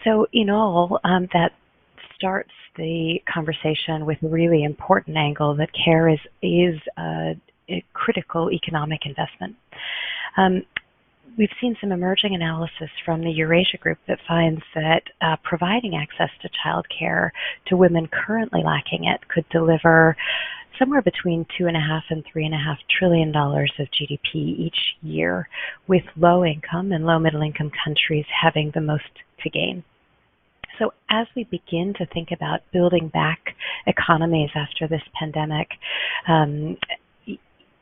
So in all, that starts the conversation with a really important angle that care is a critical economic investment. We've seen some emerging analysis from the Eurasia Group that finds that providing access to childcare to women currently lacking it could deliver somewhere between $2.5 and $3.5 trillion of GDP each year, with low-income and low-middle-income countries having the most to gain. So as we begin to think about building back economies after this pandemic,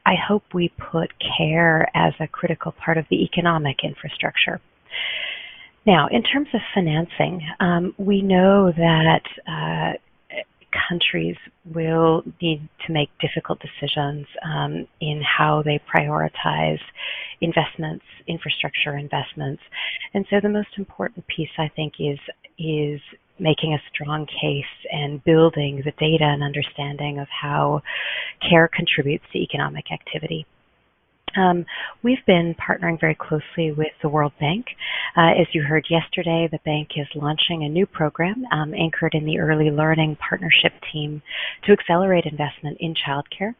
I hope we put care as a critical part of the economic infrastructure. Now, in terms of financing, we know that countries will need to make difficult decisions in how they prioritize investments, infrastructure investments. And so the most important piece, I think, is making a strong case and building the data and understanding of how care contributes to economic activity. We've been partnering very closely with the World Bank. As you heard yesterday, the bank is launching a new program anchored in the Early Learning Partnership Team to accelerate investment in childcare,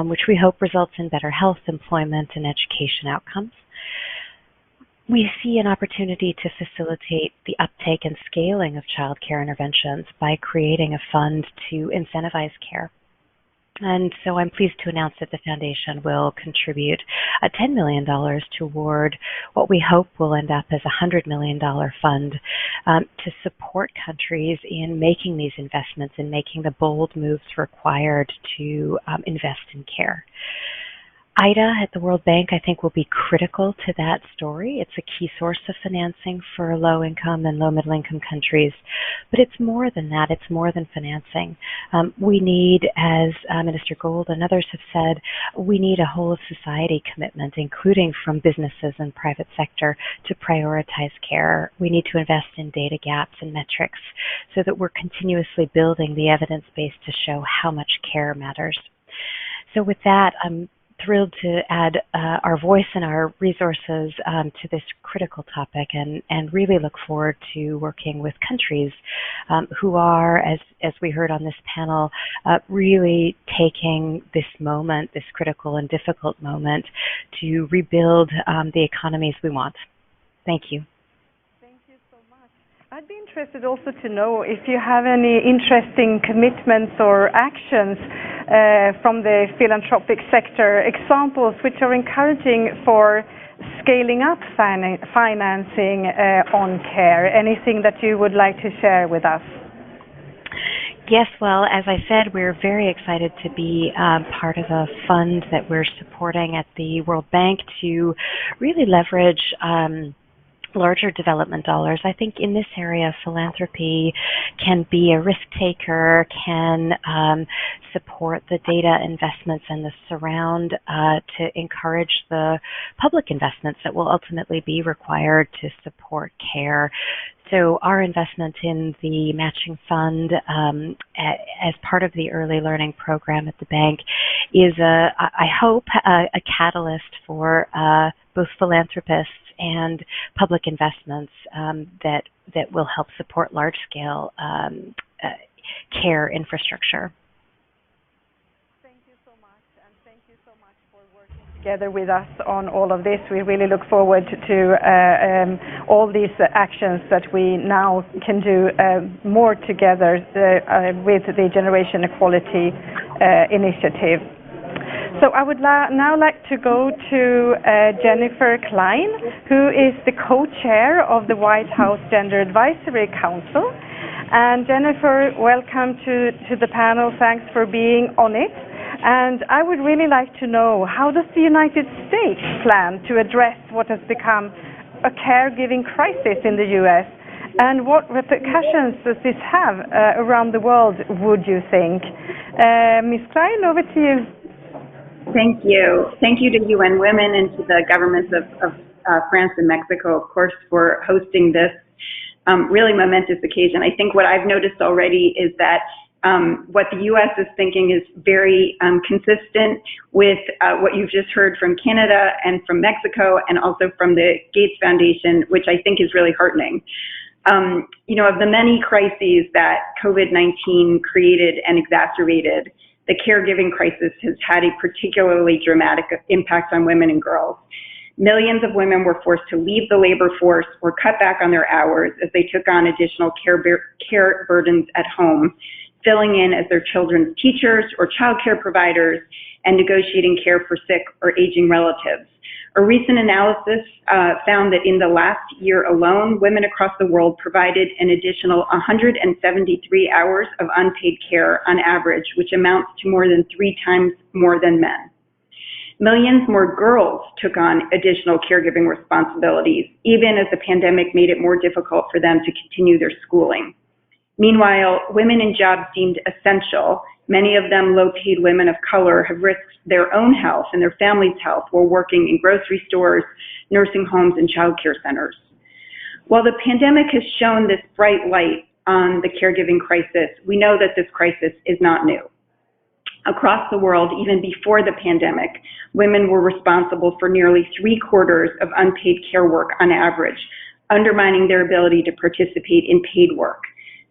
which we hope results in better health, employment, and education outcomes. We see an opportunity to facilitate the uptake and scaling of childcare interventions by creating a fund to incentivize care. And so I'm pleased to announce that the foundation will contribute $10 million toward what we hope will end up as a $100 million fund to support countries in making these investments and making the bold moves required to invest in care. IDA at the World Bank, I think, will be critical to that story. It's a key source of financing for low-income and low-middle-income countries. But it's more than that. It's more than financing. We need, as Minister Gold and others have said, we need a whole-of-society commitment, including from businesses and private sector, to prioritize care. We need to invest in data gaps and metrics so that we're continuously building the evidence base to show how much care matters. So with that, I'm thrilled to add our voice and our resources to this critical topic and really look forward to working with countries who are, as we heard on this panel, really taking this moment, this critical and difficult moment, to rebuild the economies we want. Thank you. Thank you so much. I'd be interested also to know if you have any interesting commitments or actions from the philanthropic sector, examples which are encouraging for scaling up financing on care. Anything that you would like to share with us? Yes, well, as I said, we're very excited to be part of a fund that we're supporting at the World Bank to really leverage larger development dollars. I think in this area, philanthropy can be a risk taker, can support the data investments and the surround to encourage the public investments that will ultimately be required to support care. So our investment in the matching fund as part of the early learning program at the bank is, I hope, a catalyst for both philanthropists and public investments that will help support large-scale care infrastructure. Thank you so much, and thank you so much for working together with us on all of this. We really look forward to all these actions that we now can do more together with the Generation Equality Initiative. So I would now like to go to Jennifer Klein, who is the co-chair of the White House Gender Advisory Council. And Jennifer, welcome to the panel. Thanks for being on it. And I would really like to know, how does the United States plan to address what has become a caregiving crisis in the U.S.? And what repercussions does this have around the world, would you think? Ms. Klein, over to you. Thank you. Thank you to UN Women and to the governments of France and Mexico, of course, for hosting this really momentous occasion. I think what I've noticed already is that what the U.S. is thinking is very consistent with what you've just heard from Canada and from Mexico and also from the Gates Foundation, which I think is really heartening. Of the many crises that COVID-19 created and exacerbated, the caregiving crisis has had a particularly dramatic impact on women and girls. Millions of women were forced to leave the labor force or cut back on their hours as they took on additional care burdens at home, filling in as their children's teachers or child care providers and negotiating care for sick or aging relatives. A recent analysis found that in the last year alone, women across the world provided an additional 173 hours of unpaid care on average, which amounts to more than 3 times more than men. Millions more girls took on additional caregiving responsibilities, even as the pandemic made it more difficult for them to continue their schooling. Meanwhile, women in jobs deemed essential, many of them low-paid women of color, have risked their own health and their family's health while working in grocery stores, nursing homes, and child care centers. While the pandemic has shown this bright light on the caregiving crisis, we know that this crisis is not new. Across the world, even before the pandemic, women were responsible for nearly 3/4 of unpaid care work on average, undermining their ability to participate in paid work.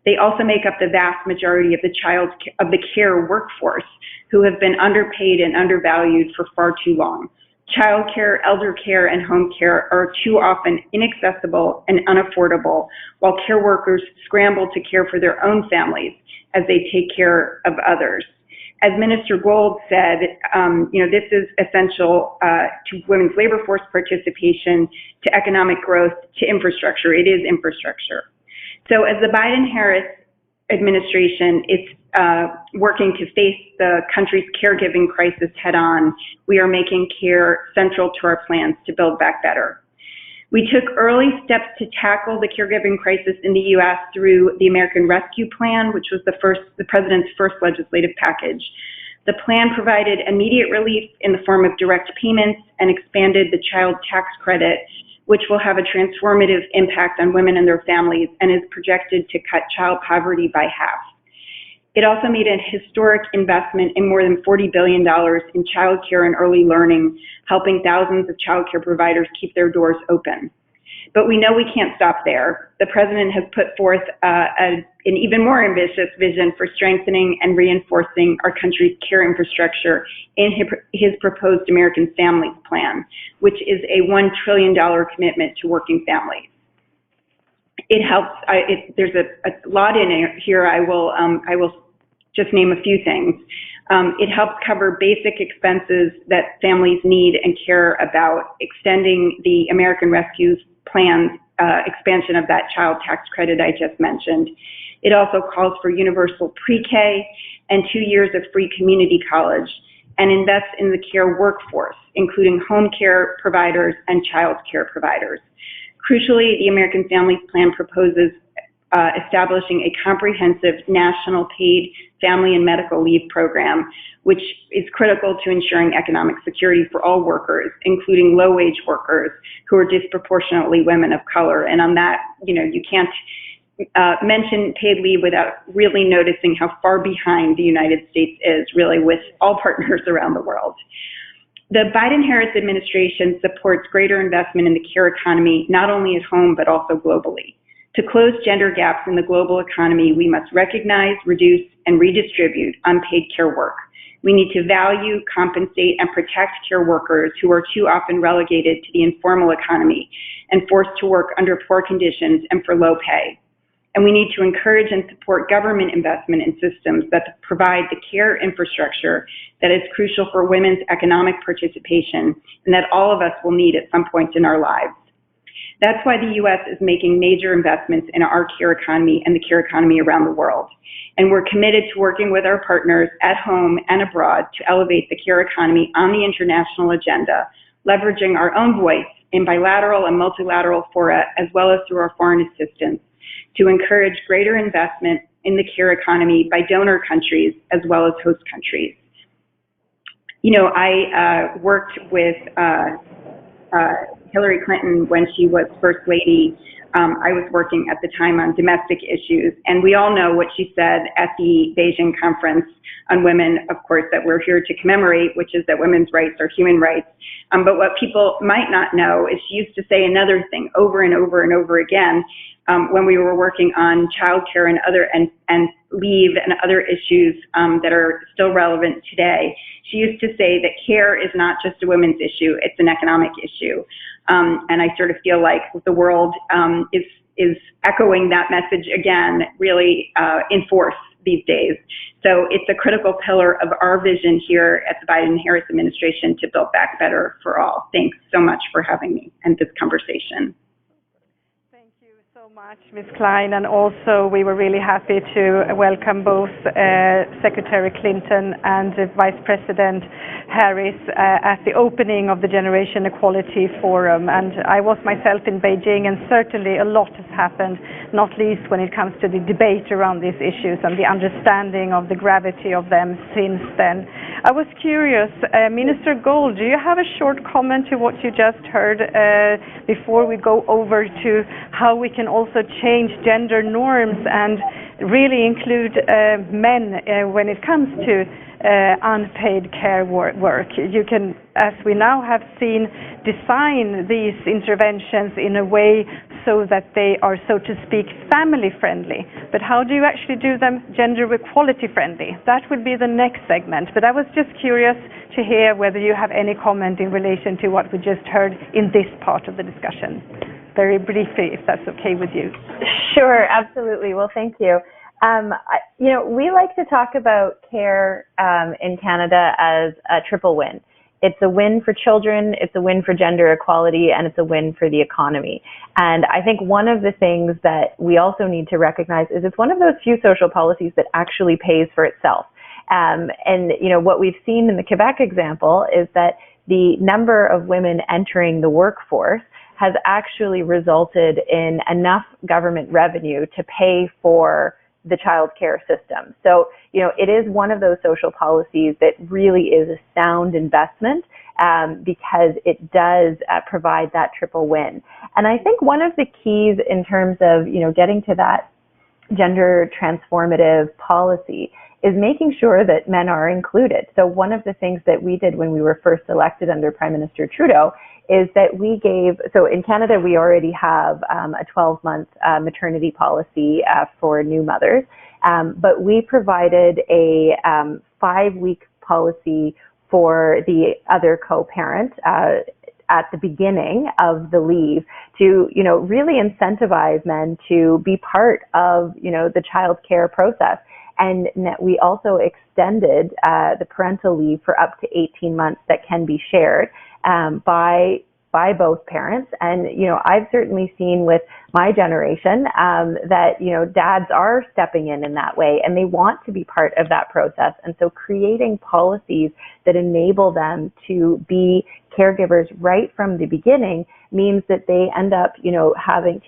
They also make up the vast majority of the care workforce, who have been underpaid and undervalued for far too long. Child care, elder care, and home care are too often inaccessible and unaffordable, while care workers scramble to care for their own families as they take care of others. As Minister Gold said, this is essential to women's labor force participation, to economic growth, to infrastructure. It is infrastructure. So as the Biden-Harris administration is working to face the country's caregiving crisis head-on, we are making care central to our plans to build back better. We took early steps to tackle the caregiving crisis in the U.S. through the American Rescue Plan, which was the president's first legislative package. The plan provided immediate relief in the form of direct payments and expanded the child tax credit, which will have a transformative impact on women and their families and is projected to cut child poverty by half. It also made a historic investment in more than $40 billion in child care and early learning, helping thousands of child care providers keep their doors open. But we know we can't stop there. The president has put forth an even more ambitious vision for strengthening and reinforcing our country's care infrastructure in his proposed American Families Plan, which is a $1 trillion commitment to working families. It helps. There's a lot in here. I will just name a few things. It helps cover basic expenses that families need and care about, extending the American Rescue Plan's expansion of that child tax credit I just mentioned. It also calls for universal pre-K and 2 years of free community college, and invests in the care workforce, including home care providers and child care providers. Crucially, the American Families Plan proposes establishing a comprehensive national paid family and medical leave program, which is critical to ensuring economic security for all workers, including low-wage workers who are disproportionately women of color. And on that, you can't mention paid leave without really noticing how far behind the United States is, really, with all partners around the world. The Biden-Harris administration supports greater investment in the care economy, not only at home, but also globally. To close gender gaps in the global economy, we must recognize, reduce, and redistribute unpaid care work. We need to value, compensate, and protect care workers who are too often relegated to the informal economy and forced to work under poor conditions and for low pay. And we need to encourage and support government investment in systems that provide the care infrastructure that is crucial for women's economic participation and that all of us will need at some point in our lives. That's why the U.S. is making major investments in our care economy and the care economy around the world. And we're committed to working with our partners at home and abroad to elevate the care economy on the international agenda, leveraging our own voice in bilateral and multilateral fora, as well as through our foreign assistance, to encourage greater investment in the care economy by donor countries as well as host countries. I worked with Hillary Clinton when she was First Lady I was working at the time on domestic issues, and we all know what she said at the Beijing Conference on Women, of course, that we're here to commemorate, which is that women's rights are human rights. But what people might not know is she used to say another thing over and over and over again when we were working on childcare and other and leave and other issues that are still relevant today. She used to say that care is not just a women's issue, it's an economic issue. And I sort of feel like the world is echoing that message again, really in force these days. So it's a critical pillar of our vision here at the Biden-Harris administration to build back better for all. Thanks so much for having me and this conversation. So much, Ms. Klein, and also we were really happy to welcome both Secretary Clinton and Vice President Harris at the opening of the Generation Equality Forum. And I was myself in Beijing, and certainly a lot has happened, not least when it comes to the debate around these issues and the understanding of the gravity of them since then. I was curious, Minister Gold, do you have a short comment to what you just heard before we go over to how we can also change gender norms and really include men when it comes to unpaid care work? You can, as we now have seen, design these interventions in a way so that they are, so to speak, family friendly. But how do you actually do them gender equality friendly? That would be the next segment. But I was just curious to hear whether you have any comment in relation to what we just heard in this part of the discussion. Very briefly, if that's okay with you. Sure, absolutely. Well, thank you. We like to talk about care in Canada as a triple win. It's a win for children, it's a win for gender equality, and it's a win for the economy. And I think one of the things that we also need to recognize is it's one of those few social policies that actually pays for itself. What we've seen in the Quebec example is that the number of women entering the workforce has actually resulted in enough government revenue to pay for the child care system. So, it is one of those social policies that really is a sound investment because it does provide that triple win. And I think one of the keys in terms of, getting to that gender transformative policy is making sure that men are included. So one of the things that we did when we were first elected under Prime Minister Trudeau is that we gave, so in Canada we already have a 12-month maternity policy for new mothers, but we provided a 5-week policy for the other co-parent at the beginning of the leave to, really incentivize men to be part of, the child care process. And we also extended the parental leave for up to 18 months that can be shared by both parents. And, I've certainly seen with my generation that, dads are stepping in that way, and they want to be part of that process. And so creating policies that enable them to be caregivers right from the beginning means that they end up,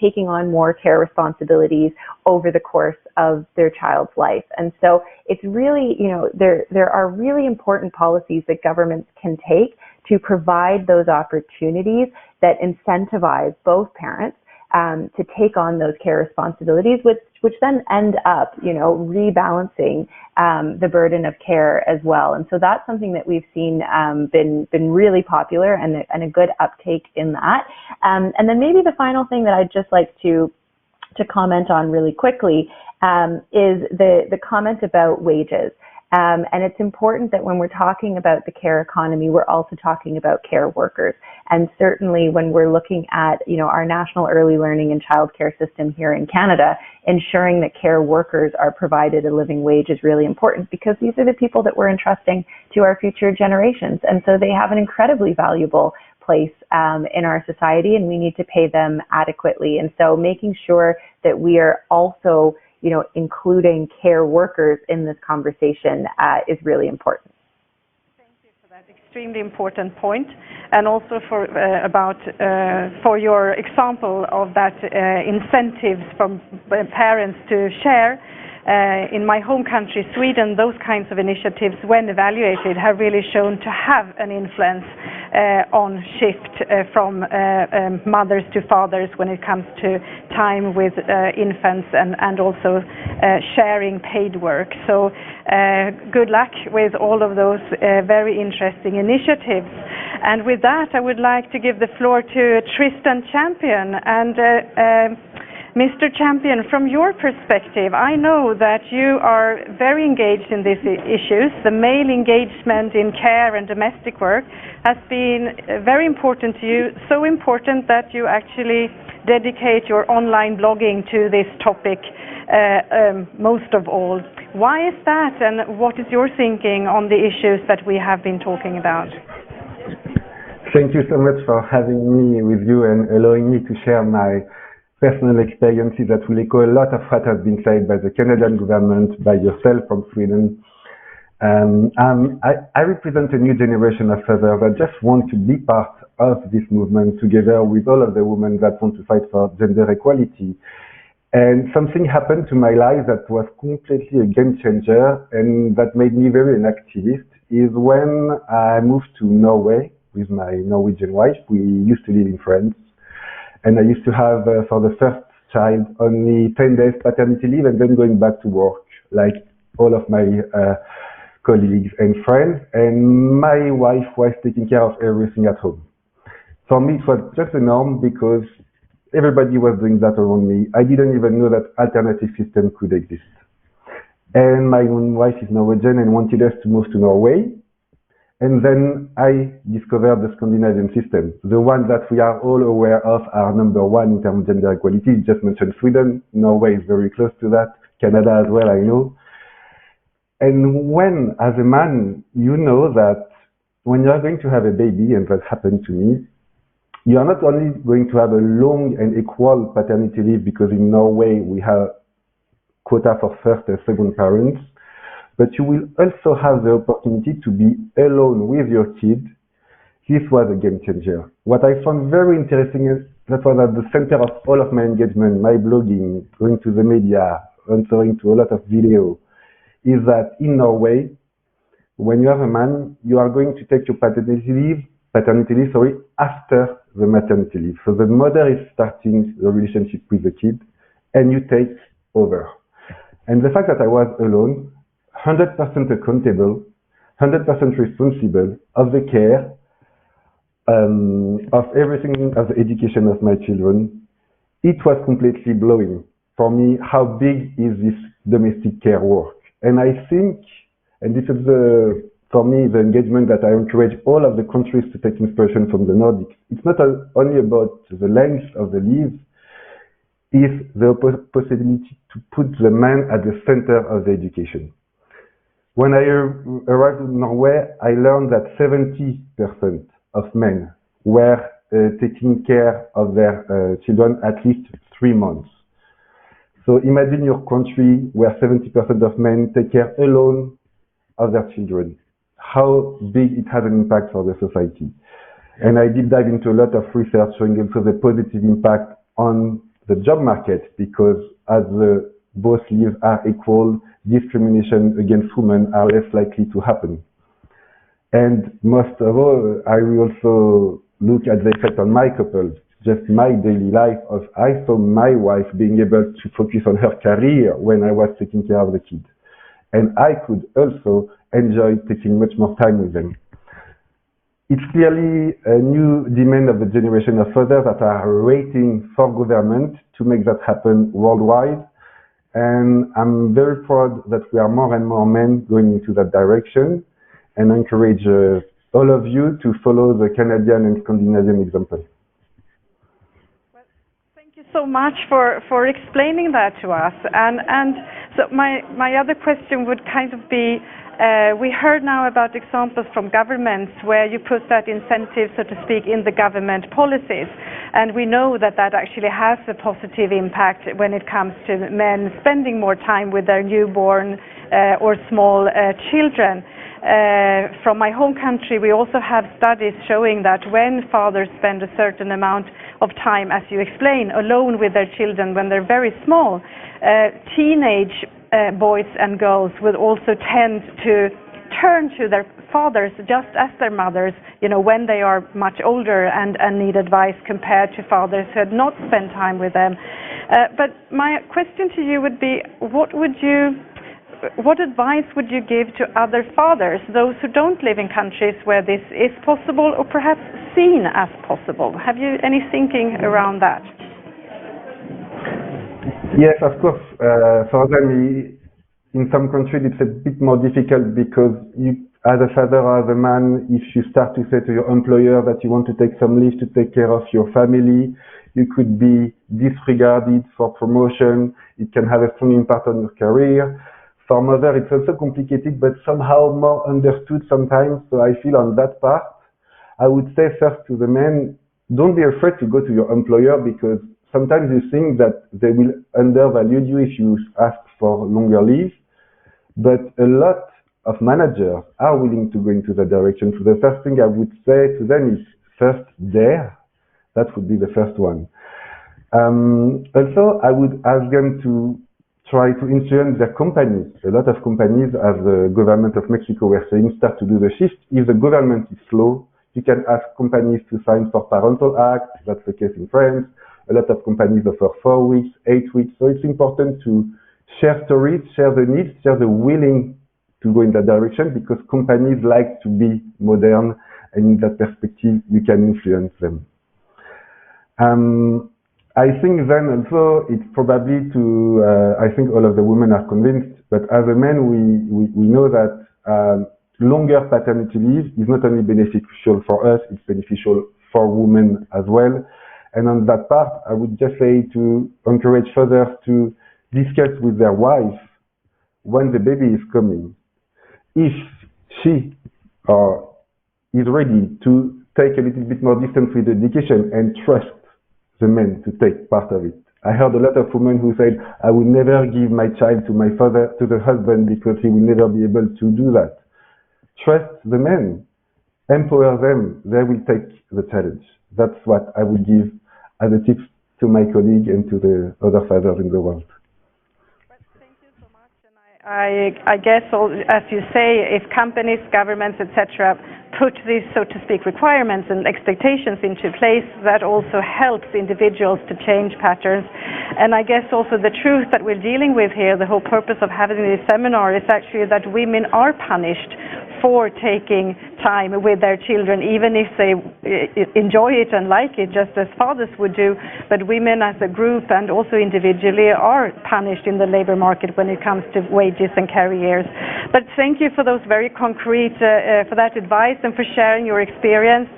taking on more care responsibilities over the course of their child's life. And so it's really, there are really important policies that governments can take to provide those opportunities that incentivize both parents to take on those care responsibilities, which then end up, rebalancing the burden of care as well. And so that's something that we've seen been really popular and a good uptake in that. And then maybe the final thing that I'd just like to comment on really quickly is the comment about wages. And it's important that when we're talking about the care economy, we're also talking about care workers. And certainly when we're looking at, our national early learning and childcare system here in Canada, ensuring that care workers are provided a living wage is really important because these are the people that we're entrusting to our future generations. And so they have an incredibly valuable place in our society, and we need to pay them adequately. And so making sure that we are also including care workers in this conversation is really important. Thank you for that extremely important point, and also for your example of that incentives from parents to share. In my home country, Sweden, those kinds of initiatives, when evaluated, have really shown to have an influence on shift from mothers to fathers when it comes to time with infants and also sharing paid work. So good luck with all of those very interesting initiatives. And with that, I would like to give the floor to Tristan Champion. And Mr. Champion, from your perspective, I know that you are very engaged in these issues. The male engagement in care and domestic work has been very important to you, so important that you actually dedicate your online blogging to this topic most of all. Why is that, and what is your thinking on the issues that we have been talking about? Thank you so much for having me with you and allowing me to share my personal experiences that will echo a lot of what has been said by the Canadian government, by yourself from Sweden. I represent a new generation of fathers that just want to be part of this movement together with all of the women that want to fight for gender equality. And something happened to my life that was completely a game changer and that made me very an activist is when I moved to Norway with my Norwegian wife. We used to live in France. And I used to have, for the first child, only 10 days paternity leave and then going back to work, like all of my colleagues and friends. And my wife was taking care of everything at home. For me, it was just a norm because everybody was doing that around me. I didn't even know that alternative system could exist. And my own wife is Norwegian and wanted us to move to Norway. And then I discovered the Scandinavian system, the one that we are all aware of are number one in terms of gender equality. You just mentioned Sweden. Norway is very close to that. Canada as well, I know. And when, as a man, you know that when you are going to have a baby, and that happened to me, you are not only going to have a long and equal paternity leave, because in Norway we have quota for first and second parents, but you will also have the opportunity to be alone with your kid. This was a game changer. What I found very interesting is that was at the center of all of my engagement, my blogging, going to the media, answering to a lot of video, is that in Norway, when you have a man, you are going to take your paternity leave, after the maternity leave. So the mother is starting the relationship with the kid, and you take over. And the fact that I was alone, 100% accountable, 100% responsible of the care, of everything, of the education of my children, it was completely blowing for me how big is this domestic care work. And I think, and this is for me the engagement that I encourage all of the countries to take inspiration from the Nordics. It's not only about the length of the leave, it's the possibility to put the man at the center of the education. When I arrived in Norway, I learned that 70% of men were taking care of their children at least 3 months. So imagine your country where 70% of men take care alone of their children. How big it has an impact for the society. And I did dive into a lot of research showing also the positive impact on the job market, because as both leaves are equal, discrimination against women are less likely to happen. And most of all, I will also look at the effect on my couple, just my daily life. I saw my wife being able to focus on her career when I was taking care of the kids. And I could also enjoy taking much more time with them. It's clearly a new demand of the generation of fathers that are waiting for government to make that happen worldwide. And I'm very proud that we are more and more men going into that direction, and I encourage all of you to follow the Canadian and Scandinavian example. Well, thank you so much for explaining that to us. And so my other question would kind of be, we heard now about examples from governments where you put that incentive, so to speak, in the government policies. And we know that that actually has a positive impact when it comes to men spending more time with their newborn or small children. From my home country, we also have studies showing that when fathers spend a certain amount of time, as you explain, alone with their children when they're very small, teenage boys and girls would also tend to turn to their fathers just as their mothers, when they are much older and need advice compared to fathers who had not spent time with them. But my question to you would be, what advice would you give to other fathers, those who don't live in countries where this is possible or perhaps seen as possible? Have you any thinking around that? Yes, of course. For them, in some countries, it's a bit more difficult because you, as a father or as a man, if you start to say to your employer that you want to take some leave to take care of your family, you could be disregarded for promotion. It can have a strong impact on your career. For mother, it's also complicated, but somehow more understood sometimes. So I feel on that part, I would say first to the men, don't be afraid to go to your employer, because sometimes you think that they will undervalue you if you ask for longer leave. But a lot of managers are willing to go into that direction. So the first thing I would say to them is first dare. That would be the first one. Also, I would ask them to try to influence their companies. A lot of companies, as the government of Mexico were saying, start to do the shift. If the government is slow, you can ask companies to sign for parental act. That's the case in France. A lot of companies offer 4 weeks, 8 weeks. So it's important to share stories, share the needs, share the willing to go in that direction, because companies like to be modern, and in that perspective, you can influence them. I think then also it's probably to, I think all of the women are convinced, but as a man, we know that longer paternity leave is not only beneficial for us, it's beneficial for women as well. And on that part, I would just say to encourage fathers to discuss with their wife when the baby is coming, if she is ready to take a little bit more distance with education and trust the men to take part of it. I heard a lot of women who said, I will never give my child to my father, to the husband, because he will never be able to do that. Trust the men, empower them, they will take the challenge. That's what I would give as a tip to my colleague and to the other fathers in the world. Thank you so much. And I guess, as you say, if companies, governments, etc., put these, so to speak, requirements and expectations into place, that also helps individuals to change patterns. And I guess also the truth that we're dealing with here, the whole purpose of having this seminar, is actually that women are punished for taking time with their children, even if they enjoy it and like it, just as fathers would do. But women as a group and also individually are punished in the labor market when it comes to wages and careers. But thank you for those very concrete, for that advice and for sharing your experience.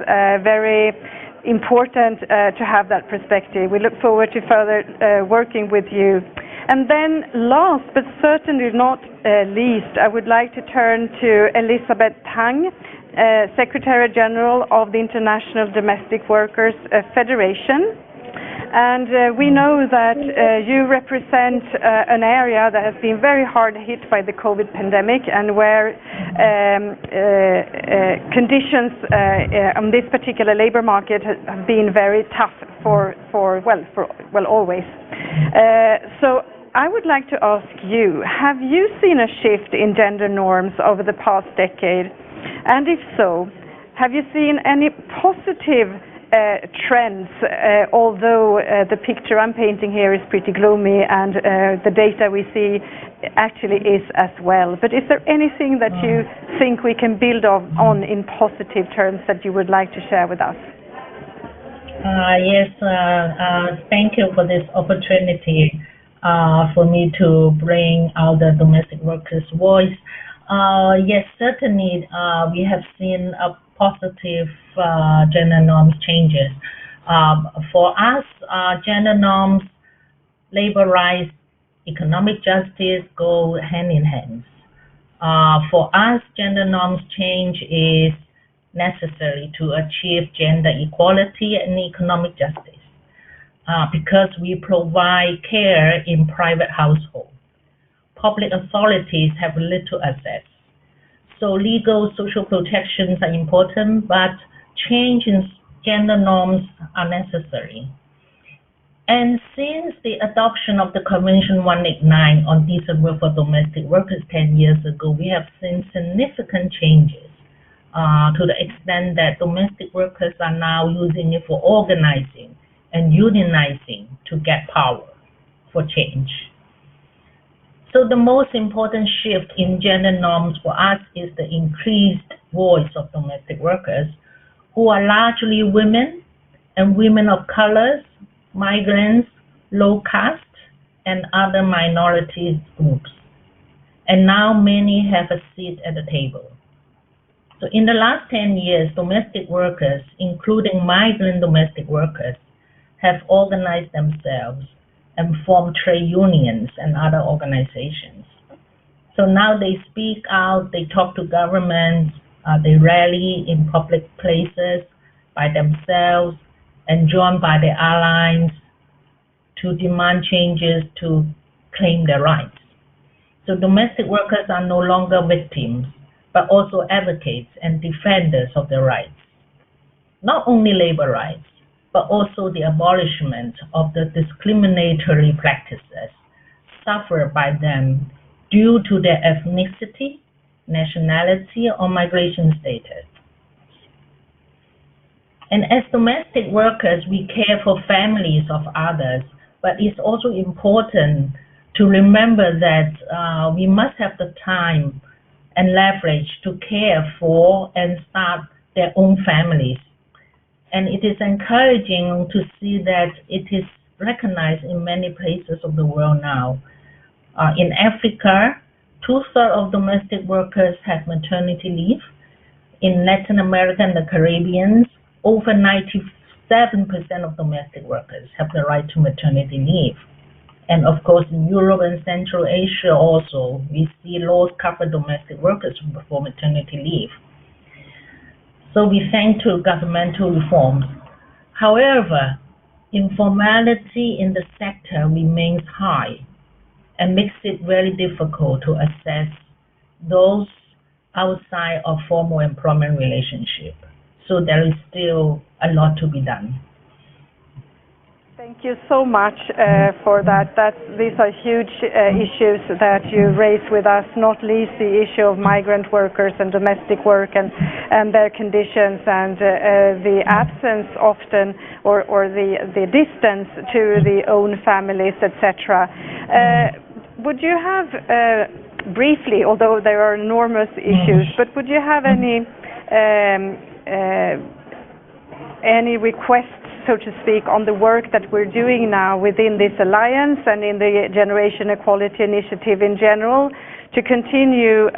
Very important to have that perspective. We look forward to further working with you. And then last but certainly not least, I would like to turn to Elisabeth Tang, Secretary General of the International Domestic Workers Federation. And we know that you represent an area that has been very hard hit by the COVID pandemic, and where conditions on this particular labor market have been very tough for always. So I would like to ask you, have you seen a shift in gender norms over the past decade? And if so, have you seen any positive trends, although the picture I'm painting here is pretty gloomy, and the data we see actually is as well. But is there anything that you think we can build on in positive terms that you would like to share with us? Yes, thank you for this opportunity for me to bring out the domestic workers' voice. Yes, certainly we have seen a positive gender norms changes. For us, gender norms, labor rights, economic justice go hand in hand. For us, gender norms change is necessary to achieve gender equality and economic justice, because we provide care in private households. Public authorities have little access. So legal social protections are important, but change in gender norms are necessary. And since the adoption of the Convention 189 on decent work for domestic workers 10 years ago, we have seen significant changes to the extent that domestic workers are now using it for organizing and unionizing to get power for change. So the most important shift in gender norms for us is the increased voice of domestic workers, who are largely women and women of colors, migrants, low caste, and other minority groups. And now many have a seat at the table. So in the last 10 years, domestic workers, including migrant domestic workers, have organized themselves and formed trade unions and other organizations. So now they speak out, they talk to governments, they rally in public places by themselves and joined by their allies to demand changes to claim their rights. So domestic workers are no longer victims, but also advocates and defenders of their rights. Not only labor rights, but also the abolishment of the discriminatory practices suffered by them due to their ethnicity, nationality, or migration status. And as domestic workers, we care for families of others, but it's also important to remember that we must have the time and leverage to care for and start their own families. And it is encouraging to see that it is recognized in many places of the world now. In Africa, 2/3 of domestic workers have maternity leave. In Latin America and the Caribbean, over 97% of domestic workers have the right to maternity leave. And of course, in Europe and Central Asia also, we see laws cover domestic workers for maternity leave. So we thank to governmental reforms. However, informality in the sector remains high and makes it very difficult to assess those outside of formal employment relationship. So there is still a lot to be done. Thank you so much for that. These are huge issues that you raise with us, not least the issue of migrant workers and domestic work and their conditions and the absence often or the distance to the own families, etc. Would you have, briefly, although there are enormous issues, but would you have any requests, so to speak, on the work that we're doing now within this alliance and in the Generation Equality Initiative in general to continue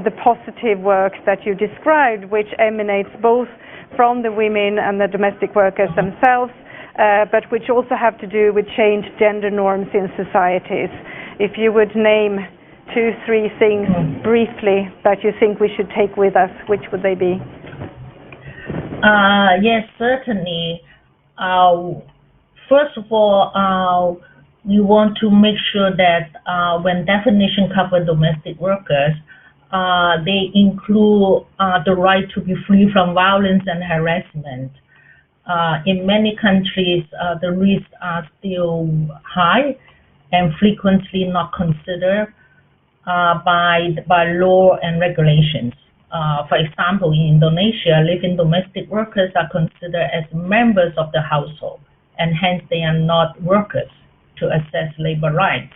the positive work that you described, which emanates both from the women and the domestic workers themselves, but which also have to do with changed gender norms in societies? If you would name 2-3 things briefly that you think we should take with us, which would they be? Yes, certainly. First of all, we want to make sure that when definition cover domestic workers, they include the right to be free from violence and harassment. In many countries, the risks are still high and frequently not considered by law and regulations. For example, in Indonesia, living domestic workers are considered as members of the household, and hence they are not workers to assess labor rights.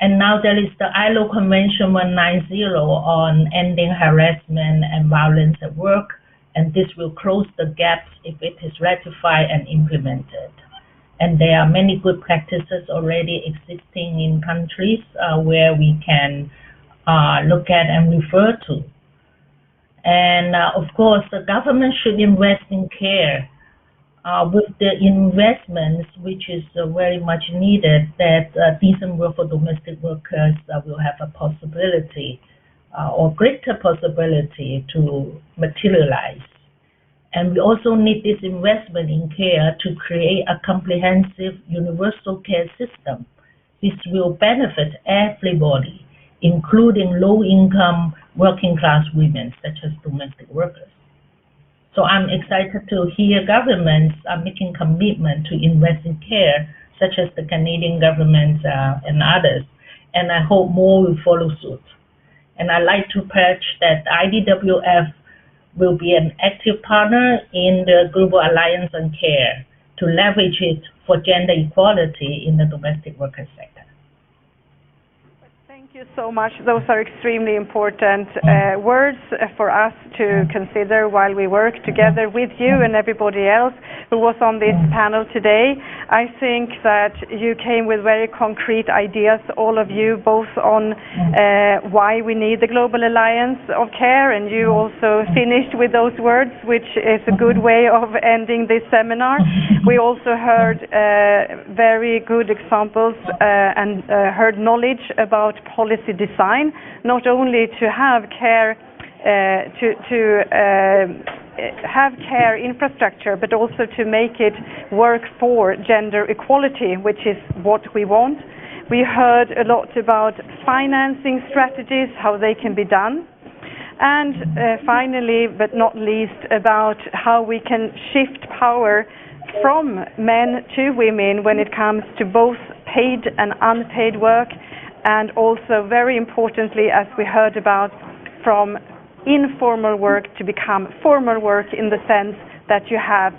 And now there is the ILO Convention 190 on ending harassment and violence at work, and this will close the gaps if it is ratified and implemented. And there are many good practices already existing in countries where we can look at and refer to. And of course, the government should invest in care with the investments, which is very much needed, that decent work for domestic workers will have a possibility or greater possibility to materialize. And we also need this investment in care to create a comprehensive universal care system. This will benefit everybody, including low-income working-class women, such as domestic workers. So I'm excited to hear governments are making commitment to invest in care, such as the Canadian government and others. And I hope more will follow suit. And I'd like to pledge that IDWF will be an active partner in the Global Alliance on Care to leverage it for gender equality in the domestic worker sector. Thank you so much. Those are extremely important words for us to consider while we work together with you and everybody else who was on this panel today. I think that you came with very concrete ideas, all of you, both on why we need the Global Alliance of Care, and you also finished with those words, which is a good way of ending this seminar. We also heard very good examples and heard knowledge about policy design, not only to have care have care infrastructure, but also to make it work for gender equality, which is what we want. We heard a lot about financing strategies, how they can be done. And finally, but not least, about how we can shift power from men to women when it comes to both paid and unpaid work, and also, very importantly, as we heard about, from informal work to become formal work, in the sense that you have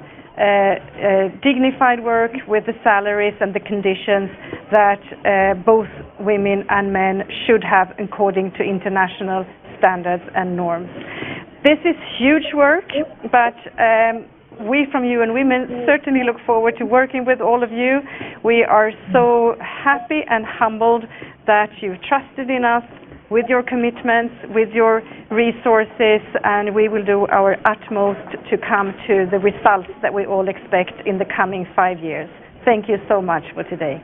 dignified work with the salaries and the conditions that both women and men should have according to international standards and norms. This is huge work, but we from UN Women certainly look forward to working with all of you. We are so happy and humbled that you've trusted in us with your commitments, with your resources, and we will do our utmost to come to the results that we all expect in the coming 5 years. Thank you so much for today.